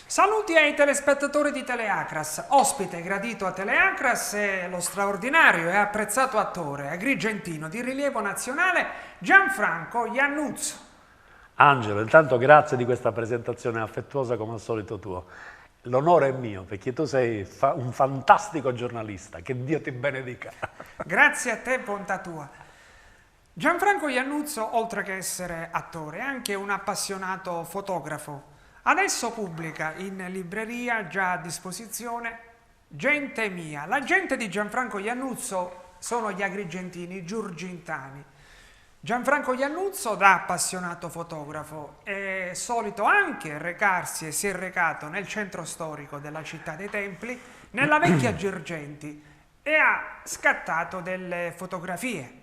Saluti ai telespettatori di Teleacras. Ospite gradito a Teleacras è lo straordinario e apprezzato attore agrigentino di rilievo nazionale Gianfranco Iannuzzo. Angelo, intanto grazie di questa presentazione affettuosa come al solito tuo. L'onore è mio perché tu sei un fantastico giornalista, che Dio ti benedica. Grazie a te, bontà tua. Gianfranco Iannuzzo, oltre che essere attore, è anche un appassionato fotografo. Adesso pubblica in libreria, già a disposizione, Gente mia. La gente di Gianfranco Iannuzzo sono gli agrigentini, i giurgintani. Gianfranco Iannuzzo, da appassionato fotografo, è solito anche recarsi e si è recato nel centro storico della città dei Templi, nella vecchia Girgenti, e ha scattato delle fotografie.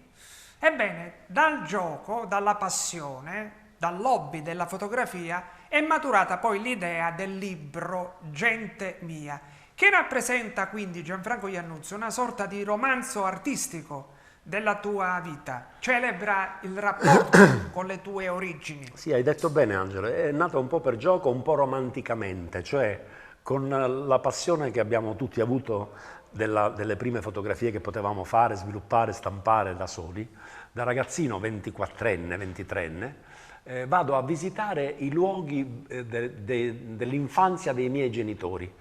Ebbene, dal gioco, dalla passione, dall'hobby della fotografia, è maturata poi l'idea del libro Gente mia, che rappresenta quindi, Gianfranco Iannuzzo, una sorta di romanzo artistico della tua vita, celebra il rapporto con le tue origini. Sì, hai detto bene Angelo, è nata un po' per gioco, un po' romanticamente, cioè con la passione che abbiamo tutti avuto delle prime fotografie che potevamo fare, sviluppare, stampare da soli. Da ragazzino 24enne, 23enne, vado a visitare i luoghi dell'infanzia dei miei genitori.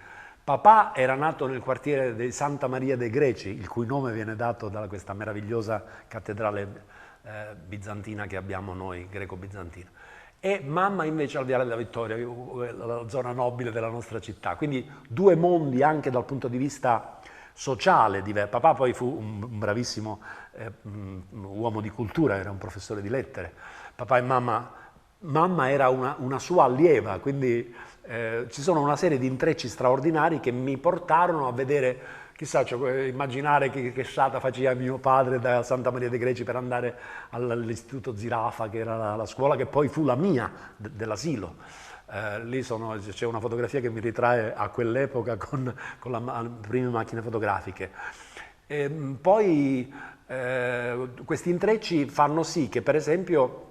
Papà era nato nel quartiere di Santa Maria dei Greci, il cui nome viene dato da questa meravigliosa cattedrale bizantina che abbiamo noi, greco-bizantina. E mamma invece al Viale della Vittoria, la zona nobile della nostra città. Quindi due mondi anche dal punto di vista sociale diverso. Papà poi fu un bravissimo uomo di cultura, era un professore di lettere. Papà e mamma era una sua allieva, quindi ci sono una serie di intrecci straordinari che mi portarono a vedere, chissà, cioè, immaginare che strada faceva mio padre da Santa Maria dei Greci per andare all'istituto Zirafa, che era la scuola che poi fu la mia, dell'asilo. Lì c'è una fotografia che mi ritrae a quell'epoca con le prime macchine fotografiche. Poi questi intrecci fanno sì che, per esempio,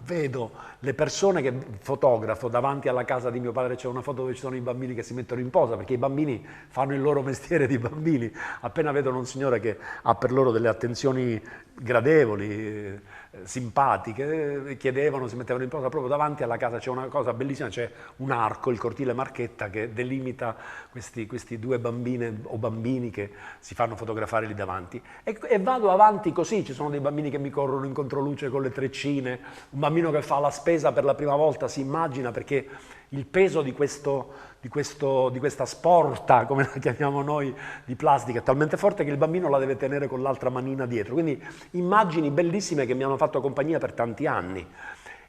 vedo le persone che fotografo davanti alla casa di mio padre, c'è una foto dove ci sono i bambini che si mettono in posa, perché i bambini fanno il loro mestiere di bambini, appena vedono un signore che ha per loro delle attenzioni gradevoli, simpatiche, chiedevano, si mettevano in posa, proprio davanti alla casa c'è una cosa bellissima, c'è un arco, il cortile Marchetta, che delimita questi due bambine o bambini che si fanno fotografare lì davanti, e vado avanti così, ci sono dei bambini che mi corrono in controluce con le treccine, un bambino che fa la spesa per la prima volta, si immagina, perché il peso di questa sporta, come la chiamiamo noi, di plastica è talmente forte che il bambino la deve tenere con l'altra manina dietro. Quindi immagini bellissime che mi hanno fatto compagnia per tanti anni.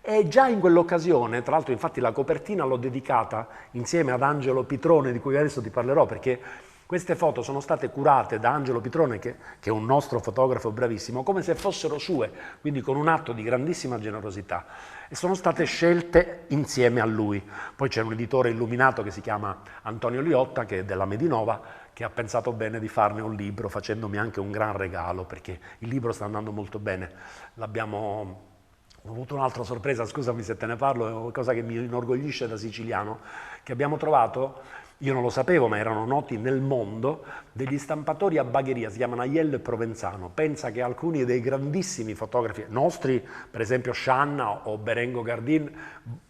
E già in quell'occasione, tra l'altro infatti la copertina l'ho dedicata insieme ad Angelo Pitrone, di cui adesso ti parlerò, perché queste foto sono state curate da Angelo Pitrone, che è un nostro fotografo bravissimo, come se fossero sue, quindi con un atto di grandissima generosità, e sono state scelte insieme a lui. Poi c'è un editore illuminato che si chiama Antonio Liotta, che è della Medinova, che ha pensato bene di farne un libro, facendomi anche un gran regalo, perché il libro sta andando molto bene. Ho avuto un'altra sorpresa, scusami se te ne parlo, è una cosa che mi inorgoglisce da siciliano, che abbiamo trovato, io non lo sapevo ma erano noti nel mondo, degli stampatori a bagheria, si chiamano Aiello e Provenzano. Pensa che alcuni dei grandissimi fotografi nostri, per esempio Scianna o Berengo Gardin,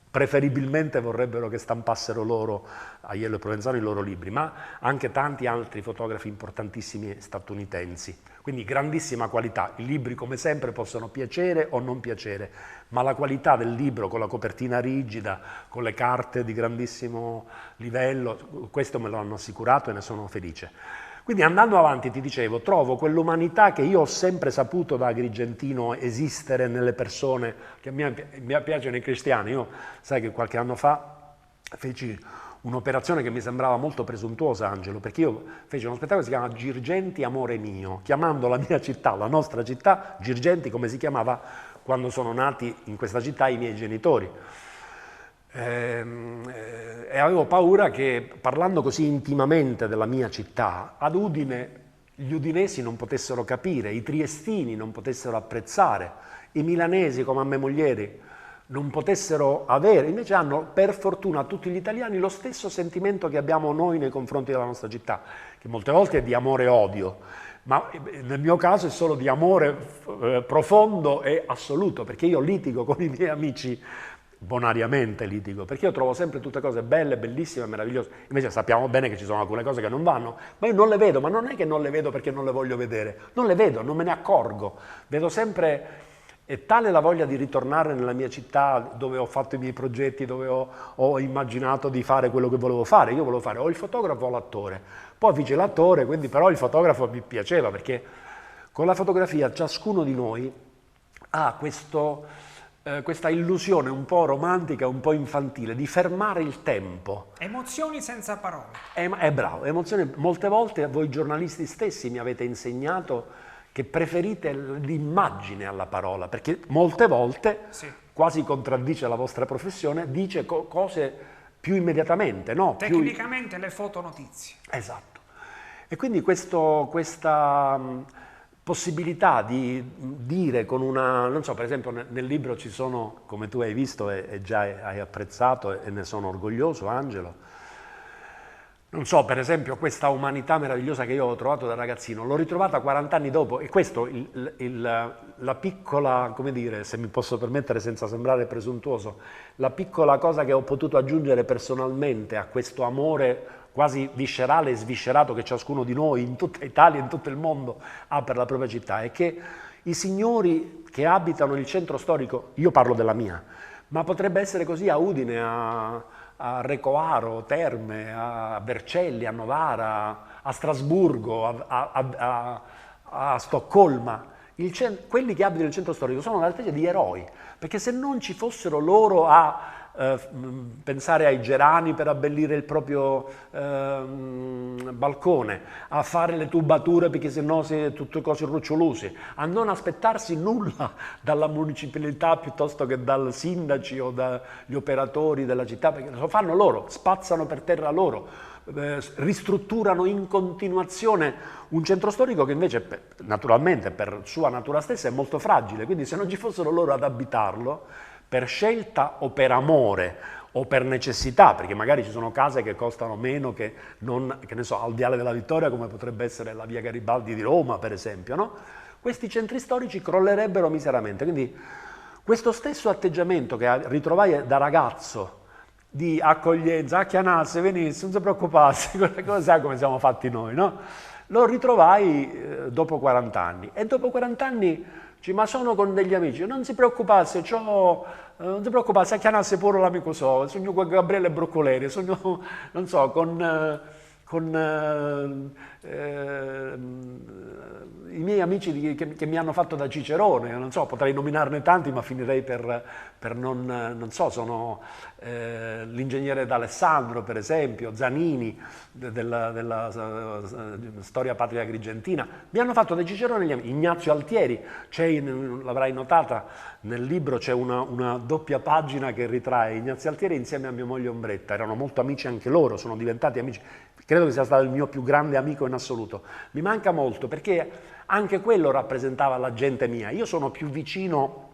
preferibilmente vorrebbero che stampassero loro, Aiello e Provenzano, i loro libri, ma anche tanti altri fotografi importantissimi statunitensi. Quindi grandissima qualità. I libri, come sempre, possono piacere o non piacere, ma la qualità del libro con la copertina rigida, con le carte di grandissimo livello, questo me lo hanno assicurato e ne sono felice. Quindi andando avanti, ti dicevo, trovo quell'umanità che io ho sempre saputo da agrigentino esistere nelle persone, che mi piacciono i cristiani. Io, sai che qualche anno fa feci un'operazione che mi sembrava molto presuntuosa, Angelo, perché io feci uno spettacolo che si chiama Girgenti Amore Mio, chiamando la mia città, la nostra città, Girgenti, come si chiamava quando sono nati in questa città i miei genitori. E avevo paura che, parlando così intimamente della mia città, ad Udine gli udinesi non potessero capire, i triestini non potessero apprezzare, i milanesi come a me Moglieri non potessero avere, invece hanno per fortuna tutti gli italiani lo stesso sentimento che abbiamo noi nei confronti della nostra città, che molte volte è di amore e odio, ma nel mio caso è solo di amore profondo e assoluto, perché io litigo con i miei amici, bonariamente litigo, perché io trovo sempre tutte cose belle, bellissime, meravigliose, invece sappiamo bene che ci sono alcune cose che non vanno, ma io non le vedo, ma non è che non le vedo perché non le voglio vedere, non le vedo, non me ne accorgo, vedo sempre. È tale la voglia di ritornare nella mia città dove ho fatto i miei progetti, dove ho immaginato di fare quello che volevo fare. Io volevo fare o il fotografo o l'attore. Poi feci l'attore, quindi però il fotografo mi piaceva perché con la fotografia ciascuno di noi ha questa illusione un po' romantica, un po' infantile di fermare il tempo. Emozioni senza parole. È bravo, emozioni. Molte volte voi giornalisti stessi mi avete insegnato che preferite l'immagine alla parola, perché molte volte, Sì. quasi contraddice la vostra professione, dice cose più immediatamente, no? Tecnicamente le fotonotizie. Esatto. E quindi questa possibilità di dire con una, non so, per esempio nel libro ci sono, come tu hai visto e già hai apprezzato e ne sono orgoglioso, Angelo, non so, per esempio questa umanità meravigliosa che io ho trovato da ragazzino, l'ho ritrovata 40 anni dopo e questo, la piccola, come dire, se mi posso permettere senza sembrare presuntuoso, la piccola cosa che ho potuto aggiungere personalmente a questo amore quasi viscerale e sviscerato che ciascuno di noi in tutta Italia, in tutto il mondo ha per la propria città, è che i signori che abitano il centro storico, io parlo della mia, ma potrebbe essere così a Udine, a Recoaro, Terme, a Vercelli, a Novara, a Strasburgo, a Stoccolma. Quelli che abitano il centro storico sono una specie di eroi, perché se non ci fossero loro a pensare ai gerani per abbellire il proprio balcone, a fare le tubature perché sennò si tutte cose rucciolose, a non aspettarsi nulla dalla municipalità piuttosto che dal sindaci o dagli operatori della città, perché lo fanno loro, spazzano per terra loro, ristrutturano in continuazione un centro storico che invece naturalmente per sua natura stessa è molto fragile, quindi se non ci fossero loro ad abitarlo, per scelta o per amore o per necessità, perché magari ci sono case che costano meno che ne so, al Viale della Vittoria, come potrebbe essere la via Garibaldi di Roma, per esempio, no? Questi centri storici crollerebbero miseramente. Quindi questo stesso atteggiamento che ritrovai da ragazzo di accoglienza, chianasse, venisse, non si preoccupasse, quelle cose come siamo fatti noi, no? Lo ritrovai dopo 40 anni e dopo 40 anni ma sono con degli amici, non si preoccupasse, non si preoccupasse, a chianasse pure l'amico suo, sogno con Gabriele Broccoleri, sogno, non so, con i miei amici che mi hanno fatto da Cicerone, non so, potrei nominarne tanti, ma finirei per non so, sono l'ingegnere D'Alessandro, per esempio, Zanini, della storia patria agrigentina, mi hanno fatto da Cicerone gli amici. Ignazio Altieri, l'avrai notata, nel libro c'è una doppia pagina che ritrae Ignazio Altieri insieme a mia moglie Ombretta, erano molto amici anche loro, sono diventati amici. Credo che sia stato il mio più grande amico in assoluto. Mi manca molto perché anche quello rappresentava la gente mia. Io sono più vicino,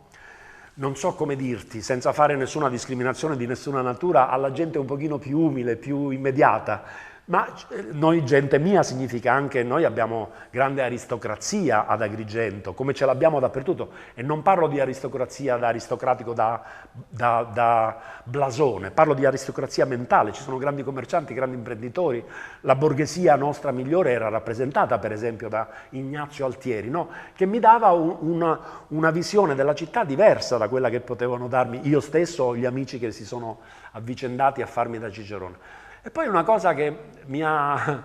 non so come dirti, senza fare nessuna discriminazione di nessuna natura, alla gente un pochino più umile, più immediata. Ma noi gente mia significa anche noi abbiamo grande aristocrazia ad Agrigento, come ce l'abbiamo dappertutto. E non parlo di aristocrazia da aristocratico da blasone, parlo di aristocrazia mentale. Ci sono grandi commercianti, grandi imprenditori. La borghesia nostra migliore era rappresentata per esempio da Ignazio Altieri, no? Che mi dava una visione della città diversa da quella che potevano darmi io stesso o gli amici che si sono avvicendati a farmi da Cicerone. E poi una cosa che mi ha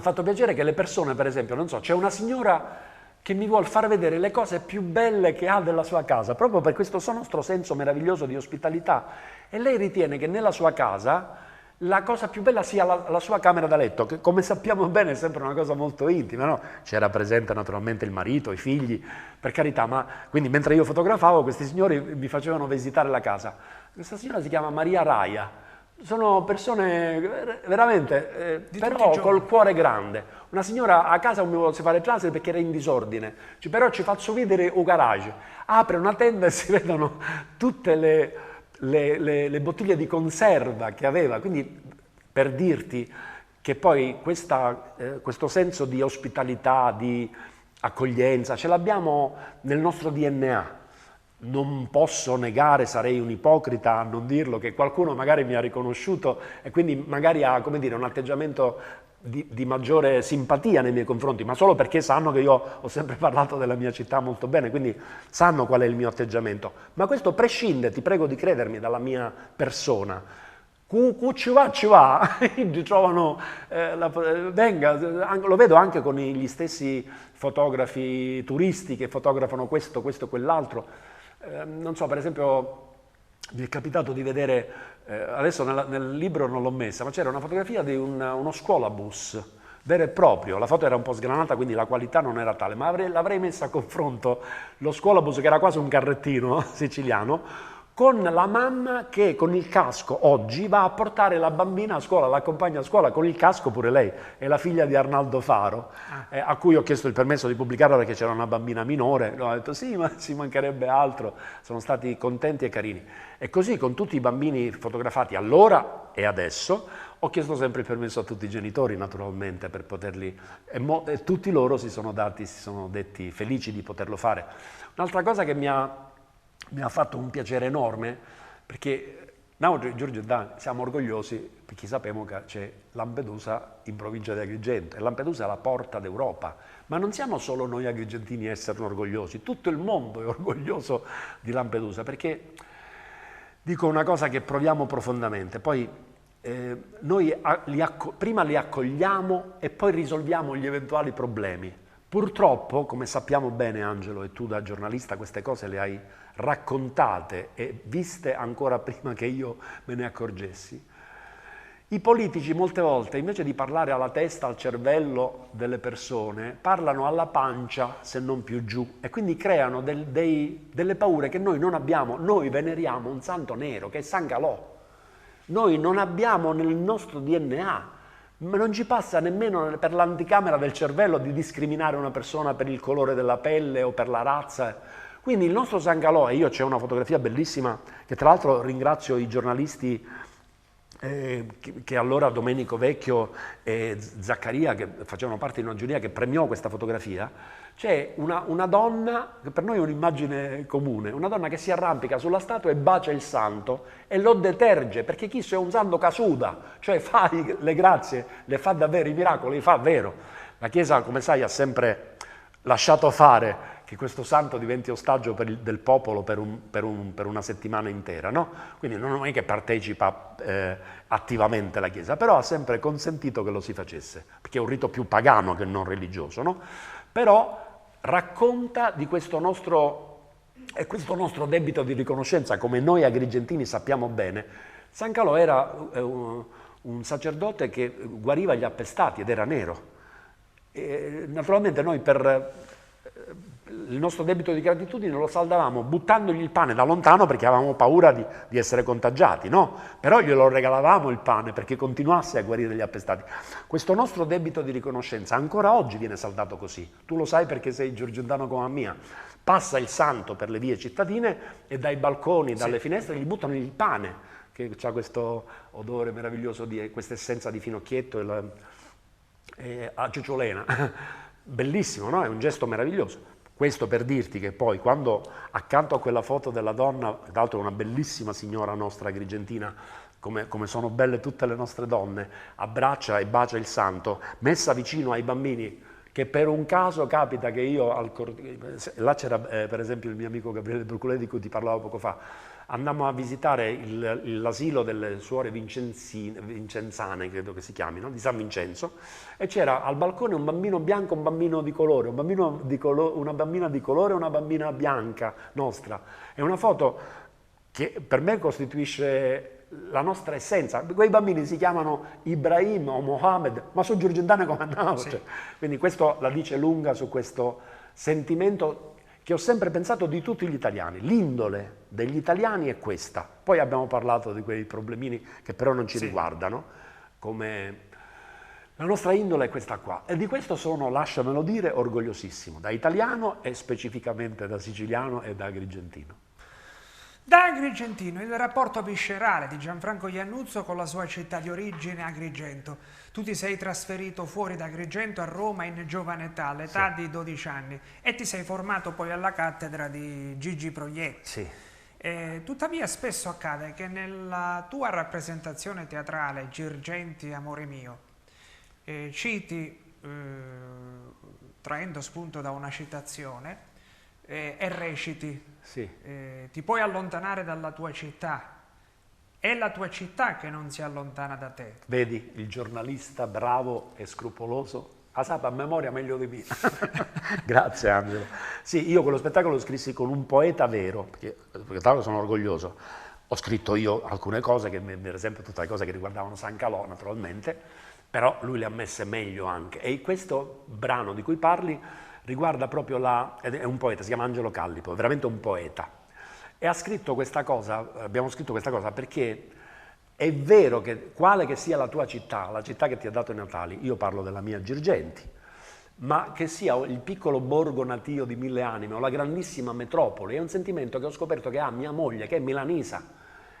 fatto piacere è che le persone, per esempio, non so, c'è una signora che mi vuol far vedere le cose più belle che ha della sua casa, proprio per questo nostro senso meraviglioso di ospitalità. E lei ritiene che nella sua casa la cosa più bella sia la sua camera da letto, che come sappiamo bene è sempre una cosa molto intima, no? C'era presente naturalmente il marito, i figli, per carità, ma quindi mentre io fotografavo questi signori mi facevano visitare la casa. Questa signora si chiama Maria Raia. Sono persone veramente, Di tutti i però giorni. col cuore grande. Una signora a casa non mi voleva fare trasfer perché era in disordine. Però ci faccio vedere un garage. Apre una tenda e si vedono tutte le bottiglie di conserva che aveva. Quindi per dirti che poi questo senso di ospitalità, di accoglienza, ce l'abbiamo nel nostro DNA. Non posso negare, sarei un ipocrita a non dirlo, che qualcuno magari mi ha riconosciuto e quindi magari ha, come dire, un atteggiamento di maggiore simpatia nei miei confronti, ma solo perché sanno che io ho sempre parlato della mia città molto bene, quindi sanno qual è il mio atteggiamento. Ma questo prescinde, ti prego di credermi, dalla mia persona. Ci va, ci trovano, venga, lo vedo anche con gli stessi fotografi turisti che fotografano questo e quell'altro. Non so, per esempio, mi è capitato di vedere, adesso nel libro non l'ho messa, ma c'era una fotografia di uno scuolabus vero e proprio. La foto era un po' sgranata, quindi la qualità non era tale, ma l'avrei messa a confronto lo scuolabus, che era quasi un carrettino siciliano, con la mamma che con il casco oggi va a portare la bambina a scuola, l'accompagna a scuola con il casco pure lei, è la figlia di Arnaldo Faro, a cui ho chiesto il permesso di pubblicarla perché c'era una bambina minore, ho detto sì, ma ci mancherebbe altro, sono stati contenti e carini. E così con tutti i bambini fotografati allora e adesso ho chiesto sempre il permesso a tutti i genitori naturalmente per poterli, e tutti loro si sono detti felici di poterlo fare. Un'altra cosa che mi ha fatto un piacere enorme, perché noi Giorgio e Dan siamo orgogliosi perché sappiamo che c'è Lampedusa in provincia di Agrigento e Lampedusa è la porta d'Europa, ma non siamo solo noi agrigentini a esserne orgogliosi, tutto il mondo è orgoglioso di Lampedusa, perché dico una cosa che proviamo profondamente, poi noi prima li accogliamo e poi risolviamo gli eventuali problemi. Purtroppo, come sappiamo bene Angelo e tu da giornalista queste cose le hai raccontate e viste ancora prima che io me ne accorgessi, i politici molte volte invece di parlare alla testa, al cervello delle persone, parlano alla pancia se non più giù e quindi creano delle paure che noi non abbiamo. Noi veneriamo un santo nero che è San Galò, noi non abbiamo nel nostro DNA. Ma non ci passa nemmeno per l'anticamera del cervello di discriminare una persona per il colore della pelle o per la razza. Quindi il nostro San Galò, e io c'è una fotografia bellissima, che tra l'altro ringrazio i giornalisti che allora Domenico Vecchio e Zaccaria, che facevano parte di una giuria che premiò questa fotografia, c'è una donna, che per noi è un'immagine comune, una donna che si arrampica sulla statua e bacia il santo e lo deterge, perché chi è un santo casuda, cioè fa le grazie, le fa davvero, i miracoli, li fa vero. La Chiesa, come sai, ha sempre lasciato fare che questo santo diventi ostaggio del popolo per una settimana intera, no? Quindi non è che partecipa attivamente la Chiesa, però ha sempre consentito che lo si facesse, perché è un rito più pagano che non religioso, no? Però racconta di questo nostro debito di riconoscenza, come noi agrigentini sappiamo bene. San Calò era un sacerdote che guariva gli appestati ed era nero. E naturalmente noi per il nostro debito di gratitudine lo saldavamo buttandogli il pane da lontano perché avevamo paura di essere contagiati, no? Però glielo regalavamo il pane perché continuasse a guarire gli appestati. Questo nostro debito di riconoscenza ancora oggi viene saldato così. Tu lo sai perché sei giorgiondano come mia. Passa il santo per le vie cittadine e dai balconi, dalle finestre gli buttano il pane, che ha questo odore meraviglioso, questa essenza di finocchietto e a ciuciolena. Bellissimo, no? È un gesto meraviglioso. Questo per dirti che poi quando accanto a quella foto della donna, tra l'altro una bellissima signora nostra agrigentina, come sono belle tutte le nostre donne, abbraccia e bacia il santo, messa vicino ai bambini, che per un caso capita che io, là c'era per esempio il mio amico Gabriele Bruculè di cui ti parlavo poco fa, andammo a visitare l'asilo delle suore vincenzane, credo che si chiamino, di San Vincenzo, e c'era al balcone un bambino bianco, un bambino di colore, una bambina di colore e una bambina bianca nostra. È una foto che per me costituisce la nostra essenza. Quei bambini si chiamano Ibrahim o Mohammed, ma sono giorgiandane come andavo. Sì. Cioè, quindi questo la dice lunga su questo sentimento che ho sempre pensato di tutti gli italiani. L'indole degli italiani è questa. Poi abbiamo parlato di quei problemini che però non ci riguardano, come la nostra indole è questa qua. E di questo sono, lasciamelo dire, orgogliosissimo, da italiano e specificamente da siciliano e da agrigentino. Da Agrigentino, il rapporto viscerale di Gianfranco Iannuzzo con la sua città di origine, Agrigento. Tu ti sei trasferito fuori da Agrigento a Roma in giovane età, all'età di 12 anni, e ti sei formato poi alla cattedra di Gigi Proietti. Sì. Tuttavia spesso accade che nella tua rappresentazione teatrale, Girgenti, amore mio, citi, traendo spunto da una citazione, e reciti. Sì. Ti puoi allontanare dalla tua città, è la tua città che non si allontana da te. Vedi, il giornalista bravo e scrupoloso sa a memoria meglio di me. Grazie Angelo. Sì, io quello spettacolo lo scrissi con un poeta vero, perché tra l'altro sono orgoglioso. Ho scritto io alcune cose, per esempio tutte le cose che riguardavano San Calò naturalmente, però lui le ha messe meglio anche. E questo brano di cui parli riguarda proprio è un poeta, si chiama Angelo Callipo, è veramente un poeta. E ha scritto questa cosa, abbiamo scritto questa cosa perché è vero che quale che sia la tua città, la città che ti ha dato i natali, io parlo della mia Girgenti, ma che sia il piccolo borgo natio di mille anime o la grandissima metropoli, è un sentimento che ho scoperto che ha mia moglie, che è milanisa,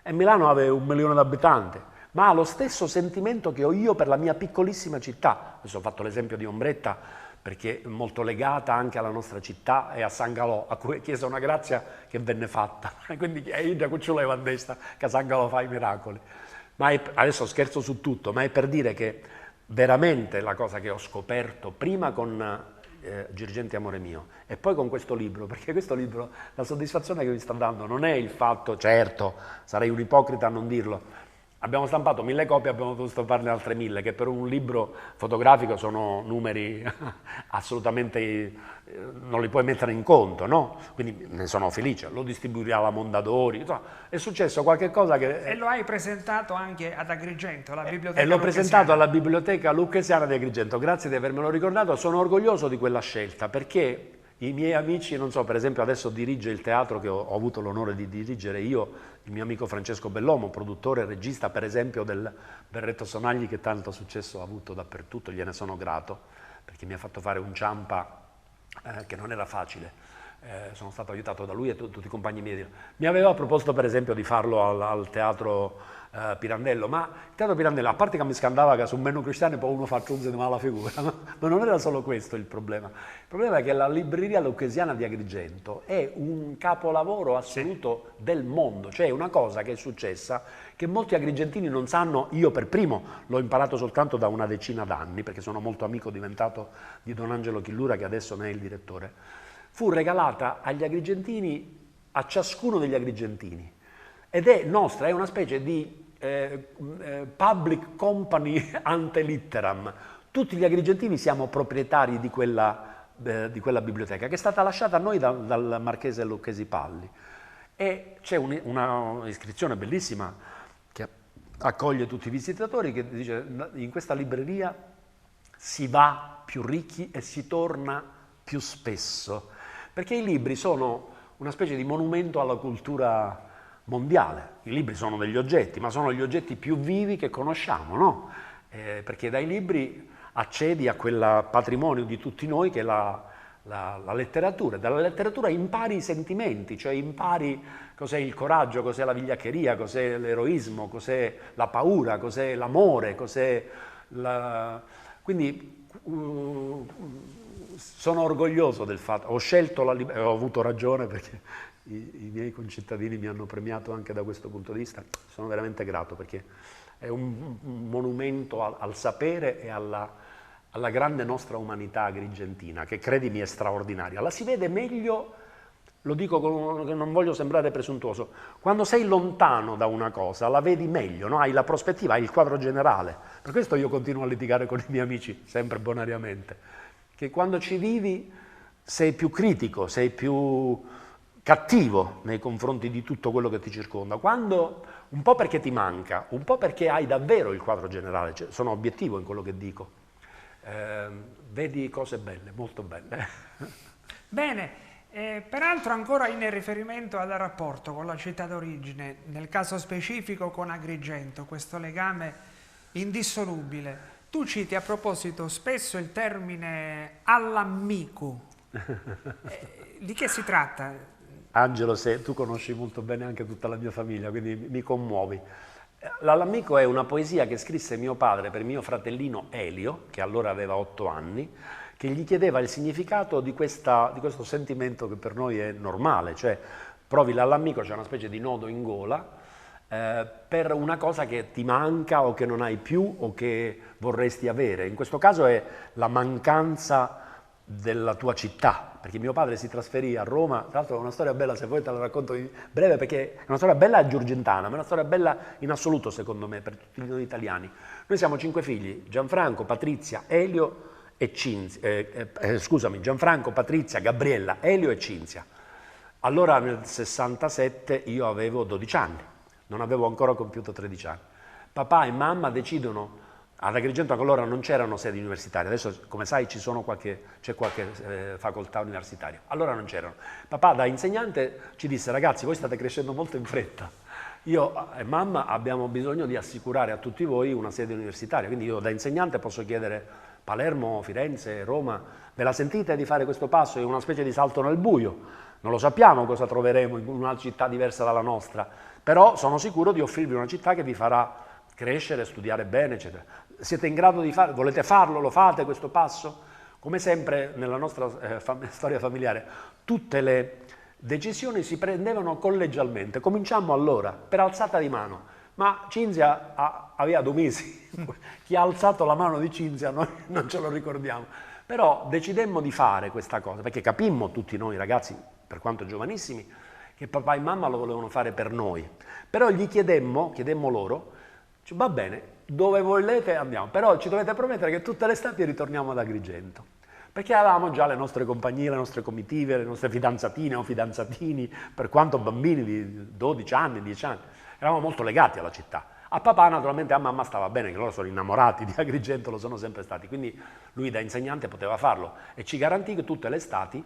e Milano aveva 1 milione di abitanti, ma ha lo stesso sentimento che ho io per la mia piccolissima città. Adesso ho fatto l'esempio di Ombretta, perché è molto legata anche alla nostra città e a San Galò, a cui è chiesa una grazia che venne fatta. Quindi è India Cuccioleva in destra, che a San Galò fa i miracoli. Ma adesso scherzo su tutto, ma è per dire che veramente la cosa che ho scoperto prima con Girgenti amore mio e poi con questo libro, perché questo libro, la soddisfazione che mi sta dando non è il fatto, certo, sarei un ipocrita a non dirlo, abbiamo stampato 1000 copie, abbiamo dovuto stamparne altre 1000, che per un libro fotografico sono numeri assolutamente, non li puoi mettere in conto, no? Quindi ne sono felice, lo distribuirà la Mondadori, insomma, è successo qualche cosa che... E lo hai presentato anche ad Agrigento, alla biblioteca E l'ho lucchesiana. presentato alla biblioteca lucchesiana di Agrigento, grazie di avermelo ricordato, sono orgoglioso di quella scelta, perché i miei amici, non so, per esempio adesso dirige il teatro che ho avuto l'onore di dirigere io, il mio amico Francesco Bellomo, produttore e regista per esempio del Berretto Sonagli, che tanto successo ha avuto dappertutto, gliene sono grato, perché mi ha fatto fare un Ciampa che non era facile. Sono stato aiutato da lui e tutti i compagni miei. Mi aveva proposto per esempio di farlo al teatro Pirandello, ma il teatro Pirandello, a parte che mi scandava che su Meno Cristiani poi uno fa di mala figura, ma non era solo questo il problema. Il problema è che la libreria lucchesiana di Agrigento è un capolavoro assoluto del mondo, cioè una cosa che è successa che molti agrigentini non sanno, io per primo l'ho imparato soltanto da una decina d'anni, perché sono molto amico diventato di Don Angelo Chillura, che adesso ne è il direttore. Fu regalata agli agrigentini, a ciascuno degli agrigentini, ed è nostra, è una specie di public company ante litteram. Tutti gli agrigentini siamo proprietari di quella biblioteca, che è stata lasciata a noi dal marchese Lucchesi Palli. E c'è una iscrizione bellissima che accoglie tutti i visitatori, che dice: in questa libreria si va più ricchi e si torna più spesso, perché i libri sono una specie di monumento alla cultura mondiale. I libri sono degli oggetti, ma sono gli oggetti più vivi che conosciamo, no? Perché dai libri accedi a quel patrimonio di tutti noi che è la letteratura. Dalla letteratura impari i sentimenti, cioè impari cos'è il coraggio, cos'è la vigliaccheria, cos'è l'eroismo, cos'è la paura, cos'è l'amore, cos'è la... Quindi sono orgoglioso del fatto, ho scelto ho avuto ragione, perché i miei concittadini mi hanno premiato anche da questo punto di vista, sono veramente grato, perché è un monumento al sapere e alla grande nostra umanità agrigentina, che credimi è straordinaria. La si vede meglio, lo dico non voglio sembrare presuntuoso, quando sei lontano da una cosa la vedi meglio, no? Hai la prospettiva, hai il quadro generale. Per questo io continuo a litigare con i miei amici, sempre bonariamente, che quando ci vivi sei più critico, sei più cattivo nei confronti di tutto quello che ti circonda, quando, un po' perché ti manca, un po' perché hai davvero il quadro generale, cioè, sono obiettivo in quello che dico, vedi cose belle, molto belle. Bene, E peraltro ancora in riferimento al rapporto con la città d'origine, nel caso specifico con Agrigento, questo legame indissolubile, tu citi a proposito spesso il termine all'amico. Di che si tratta? Angelo, se tu conosci molto bene anche tutta la mia famiglia, quindi mi commuovi. L'All'amico è una poesia che scrisse mio padre per mio fratellino Elio, che allora aveva 8 anni, che gli chiedeva il significato di questo sentimento che per noi è normale, cioè provi l'all'amico, c'è una specie di nodo in gola, per una cosa che ti manca o che non hai più o che vorresti avere. In questo caso è la mancanza della tua città, perché mio padre si trasferì a Roma, tra l'altro è una storia bella, se vuoi te la racconto in breve, perché è una storia bella giurgentana, ma è una storia bella in assoluto secondo me, per tutti noi italiani. Noi siamo 5 figli, Gianfranco, Patrizia, Elio e Cinzia, Gianfranco, Patrizia, Gabriella, Elio e Cinzia. Allora nel 67 io avevo 12 anni, non avevo ancora compiuto 13 anni. Papà e mamma decidono. Ad Agrigento allora non c'erano sedi universitarie, adesso come sai c'è qualche facoltà universitaria, allora non c'erano. Papà da insegnante ci disse: ragazzi, voi state crescendo molto in fretta, io e mamma abbiamo bisogno di assicurare a tutti voi una sede universitaria, quindi io da insegnante posso chiedere Palermo, Firenze, Roma, ve la sentite di fare questo passo? È una specie di salto nel buio, non lo sappiamo cosa troveremo in una città diversa dalla nostra, però sono sicuro di offrirvi una città che vi farà crescere, studiare bene, eccetera. Siete in grado di farlo? Volete farlo? Lo fate questo passo? Come sempre nella nostra storia familiare, tutte le decisioni si prendevano collegialmente. Cominciamo allora, per alzata di mano. Ma Cinzia aveva 2 mesi. Chi ha alzato la mano di Cinzia noi non ce lo ricordiamo. Però decidemmo di fare questa cosa, perché capimmo tutti noi ragazzi, per quanto giovanissimi, che papà e mamma lo volevano fare per noi. Però gli chiedemmo loro, cioè, va bene, dove volete andiamo, però ci dovete promettere che tutte le estati ritorniamo ad Agrigento. Perché avevamo già le nostre compagnie, le nostre comitive, le nostre fidanzatine o fidanzatini, per quanto bambini di 12 anni, 10 anni. Eravamo molto legati alla città. A papà naturalmente, a mamma stava bene, che loro sono innamorati di Agrigento, lo sono sempre stati, quindi lui da insegnante poteva farlo e ci garantì che tutte le estati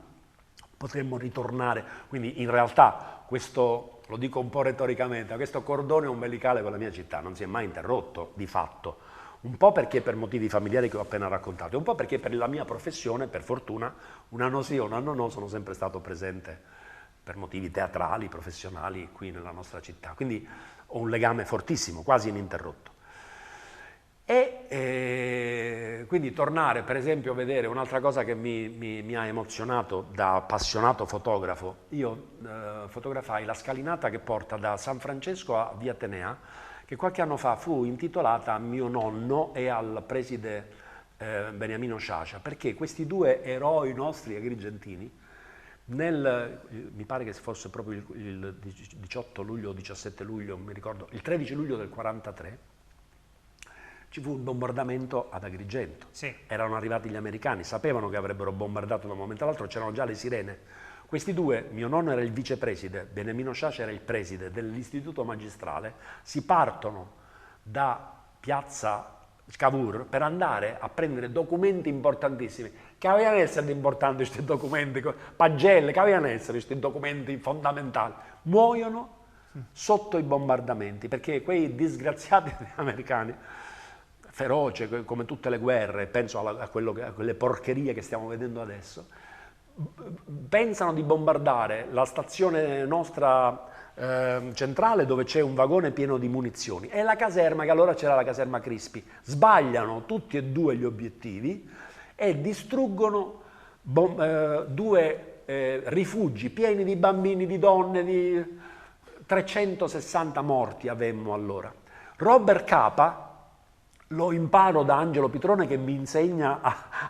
potremmo ritornare. Quindi in realtà questo, lo dico un po' retoricamente, questo cordone ombelicale con la mia città non si è mai interrotto di fatto, un po' perché per motivi familiari che ho appena raccontato, un po' perché per la mia professione, per fortuna, un anno sì, un anno no, sono sempre stato presente per motivi teatrali, professionali qui nella nostra città, quindi ho un legame fortissimo, quasi ininterrotto. E quindi tornare, per esempio, a vedere un'altra cosa che mi ha emozionato da appassionato fotografo. Io fotografai la scalinata che porta da San Francesco a Via Atenea, che qualche anno fa fu intitolata a mio nonno e al preside Beniamino Sciascia, perché questi 2 eroi nostri agrigentini, mi pare che fosse proprio il 18 luglio o 17 luglio, mi ricordo, il 13 luglio del 43, ci fu un bombardamento ad Agrigento. Sì. Erano arrivati gli americani, sapevano che avrebbero bombardato da un momento all'altro, c'erano già le sirene. Questi 2, mio nonno era il vicepreside, Beniamino Sciascia era il preside dell'istituto magistrale, si partono da piazza Cavour per andare a prendere documenti importantissimi. Che avevano essere importanti questi documenti, pagelle, che avevano essere questi documenti fondamentali. Muoiono sotto i bombardamenti, perché quei disgraziati americani, feroce come tutte le guerre, penso a quelle porcherie che stiamo vedendo adesso, pensano di bombardare la stazione nostra centrale, dove c'è un vagone pieno di munizioni, e la caserma, che allora c'era la caserma Crispi. Sbagliano tutti e 2 gli obiettivi e distruggono 2 rifugi pieni di bambini, di donne, di 360 morti avemmo allora. Robert Capa lo imparo da Angelo Pitrone, che mi insegna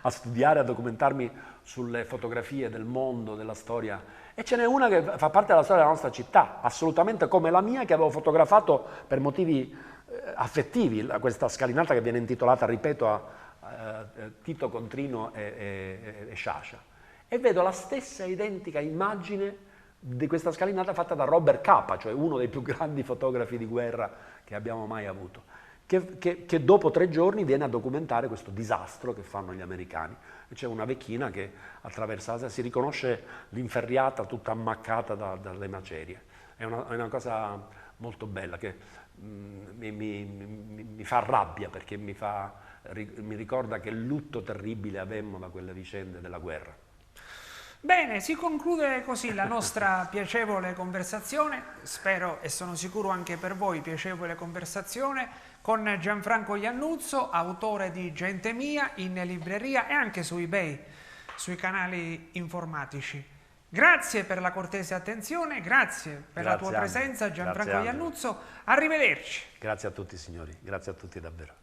a studiare, a documentarmi sulle fotografie del mondo, della storia. E ce n'è una che fa parte della storia della nostra città, assolutamente come la mia, che avevo fotografato per motivi affettivi, questa scalinata che viene intitolata, ripeto, a Tito Contrino e Sciascia. E vedo la stessa identica immagine di questa scalinata fatta da Robert Capa, cioè uno dei più grandi fotografi di guerra che abbiamo mai avuto, che dopo 3 giorni viene a documentare questo disastro che fanno gli americani. e c'è una vecchina che attraversa la strada, si riconosce l'inferriata tutta ammaccata dalle macerie. È una cosa molto bella che mi fa rabbia, perché mi ricorda che lutto terribile avemmo da quelle vicende della guerra. Bene, si conclude così la nostra piacevole conversazione, spero e sono sicuro anche per voi piacevole conversazione con Gianfranco Iannuzzo, autore di Gente Mia, in libreria e anche su eBay, sui canali informatici. Grazie per la cortese attenzione, grazie per la tua presenza, Gianfranco Iannuzzo, arrivederci. Grazie a tutti signori, grazie a tutti davvero.